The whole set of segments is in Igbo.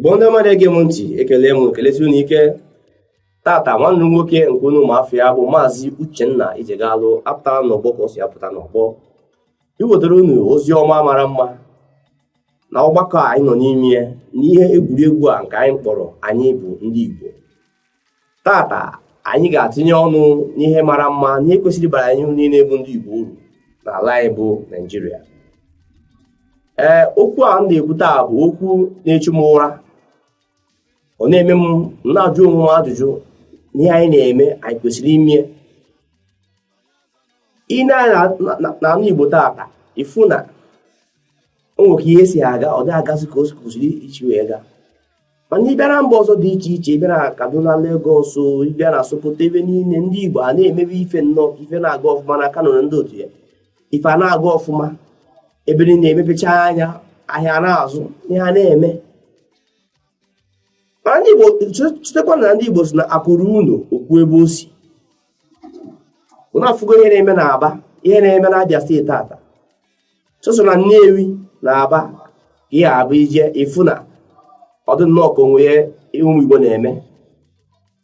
Igbo ndị ọma na-ege m ntị, ekele m ekelesi unu ike. Tata nwanne nwoke nke unu ụmụafọ bụ Maazị Uchenna Ijegalụ apụtara n'ọgbọ ka o si apụta n'ọgbọ iwetara unu ozi ọma mara mma na ọgbakọ anyị nọ n'ime ya n'ihe egwuregwu a nke anyị kpọrọ anyị bụ ndị Igbo. Tata anyị ga-atinye ọnụ n'ihe mara mma n'ihe kwesịrị bara anyị niile bụ ndị Igbo uru n'ala anyị bụ Naịjirịa. Okwu a m na-ekwu taa bụ okwu na-echu m ụra. Ọ na-eme m na-ajụ onwe m ajụjụ n'ihe anyị na-eme anyị kwesịrị ime. Ị na-ala Igbo tata ịfụ na o nwere ka ihe si aga ọ dị agazi ka o kwesịrị ichi wee gaa. Mana ị bịara mba ọzọ dị iche iche, ị bịara Kaduna, Lagos, ị bịara Sokoto, ebe niile ndị Igbo a na-emebe ife nnọọ ife na-aga ọfụma na Kano na ndị otu ya. Ife a na-aga ọfụma ebe niile emepecha anya ahịa na-azụ ihe a na-eme. Mana ndị Igbo chetakwa na ndị Igbo si na akụrụ unu okwu ebe o si. Unu afụgo ihe na-eme na Aba, ihe na-eme na Abia steeti tata. Sọsọ na Nnewi na Aba ihe abụ ije ịfụ na ọ dị nnọọ ka onwe ụmụ Igbo na-eme.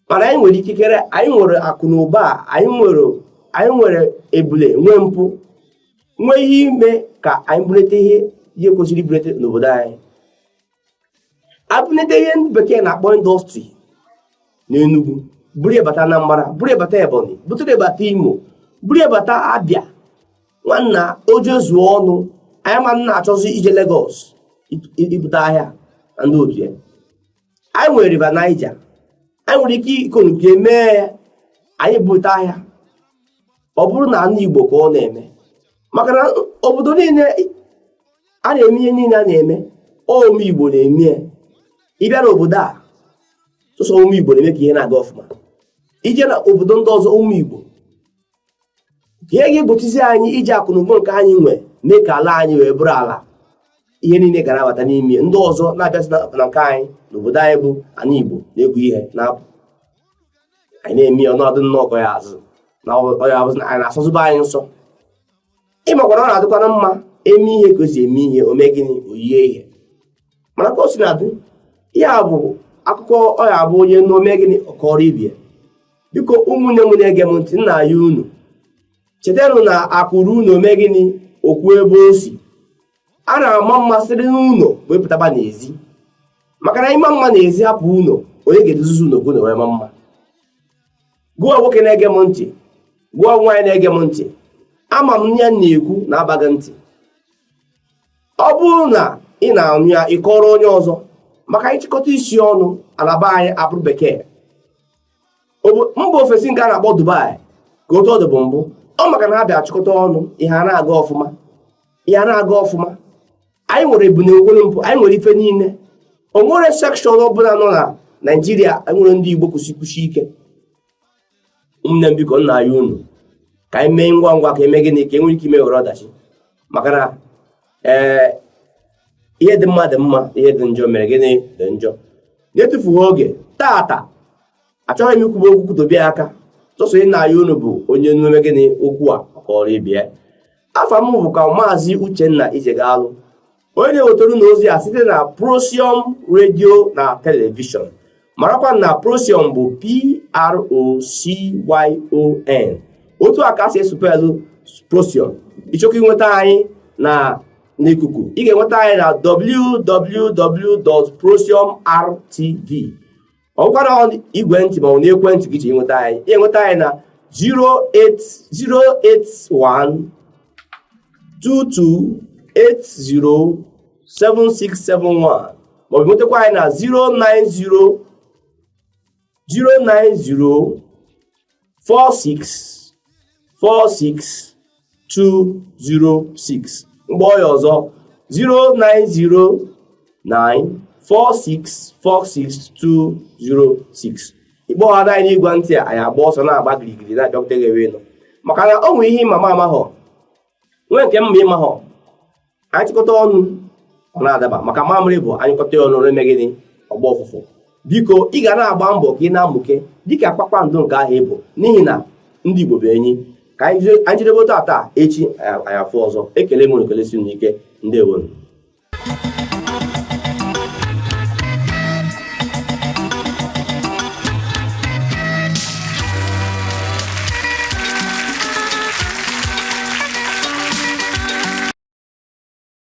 Mana anyị nwere ikikere, anyị nwere akụ na ụba, anyị nwere ebule, nwee mpụ, nwee ihe ime ka anyị bulete ihe kwesịrị ibulete n'obodo anyị. Abụlete ihe ndị bekee na-akpọ indọstrị n'Enugu, buru ebata Anambra, buru ebata Ebonyi, butere ebata Imo, buru ebata Abia. Nwanna oje zuo ọnụ, anyị ma na-achọzi ije Lagos ibute ahịa na ndị otu ya. Anyị nwere River Niger, anyị nwere ike ikonuke mee ya, anyị bute ahịa. Ọ bụrụ na ndị Igbo ka ọ na-eme, maka na obodo niile a na-eme ihe niile a na-eme ụmụ Igbo na-eme ya. Ịbịa n'obodo a sọsọ ụmụ Igbo na-eme ka ihe na-aga ọfụma. Ije na obodo ndị ọzọ ụmụ Igbo ka ihe ga-egbochizi anyị iji akụnụba nke anyị nwee mee ka ala anyị wee bụrụ ala ihe niile gara abata n'ime ndị ọzọ na-abịasị na nke anyị n'obodo anyị bụ ana Igbo na-egwu ihe na-apụ. Anyị na-eme ọnọdụ nnọọ ọkọ ya azụ na ọya abụzi na anyị na-asọzụba anyị nsọ. Ịmakwara ọ na-adịkwana mma eme ihe ka o si eme ihe, o mee gịnị, o yie ihe. Mana ka o si na-adị ya bụ akụkọ ọ ya bụ onye n'ome gịnị ọkọrọ ibie. Biko ụmụnne m na-ege m ntị, nna ya unu chetanụ na akụrụ unu ome gịnị okwu ebe o si. A na-ama mmasịrị n'ụlọ wee pụtaba n'ezi, maka na ịma mma n'ezi hapụ ụlọ, onye ga-eduzi ụlọ gụ na wee ma mma. Gụọ nwoke na-ege m ntị, gụọ nwaanyị na-ege m ntị, ama m ya na-ekwu na-abaghị ntị. Ọ bụrụ na ị na-anụ ya ịkọrọ onye ọzọ, maka anyị chịkọta isi ọnụ alaba anyị abụrụ bekee. Mba ofesi nke a na-akpọ Dubai ka otu ọ dị bụ mbụ, ọ maka na ha bịa chịkọta ọnụ ihe a na-aga ọfụma, ihe a na-aga ọfụma. Anyị nwere ebune nwere mpụ, anyị nwere ife niile. O nwere sekshọn ọbụla nọ na Naịjirịa nwere ndị Igbo kwụsị ike. Ụmụnne m biko, nna ya unu ka anyị mee ngwa ngwa ka eme gịnị ka e nwere ike ime ghọrọ ọdachi. Maka na ihe dị mma dị mma, ihe dị njọ mere gịnị dị njọ. Na-etufughị oge tata, achọghị m ikwube okwu kwutobie aka sọsọ ị na-aya unu bụ onye nnume gịnị okwu a kọrọ ibie. Afa m bụ ka Maazị Uchenna Ijegalụ, onye na-ewetara na ozi a site na Prosium redio na telivishọn. Marakwa na Prosium bụ PROCYON. Otu a ka si esupelụ Prosium. Ịchọkwa inweta anyị n'ikuku, ị ga-enweta anyị na www.prosiumrtv. Ọ gwara igwe ntị ma ọ na-ekwentị gị ji enweta anyị. Ị ga-enweta anyị na 08122807671 maọbụ nwetakwa anyị na 0904646 mgbe ọya ọzọ 09094646206. Igbo ha anyị n'igwe ntị a anyị agba ọsọ na-agba girigiri na-abịakwute gị ebe nọ, maka na o nwere ihe mama amahọ nwee nke mma ịmahọ. Anyị chịkọta ọnụ ọ na-adaba, maka mamịrị bụ anyị kọta ọnụ eme gịnị ọgba ọfụfụ. Biko ị ga na-agba mbọ ka ị na-amụke dịka kpakpando nke ahụ ịbụ, n'ihi na ndị Igbo bụ enyi. Ka anyị jidebe taa echi anyị afọ ọzọ. Ekele m ekelesi unu ike. Ndewo.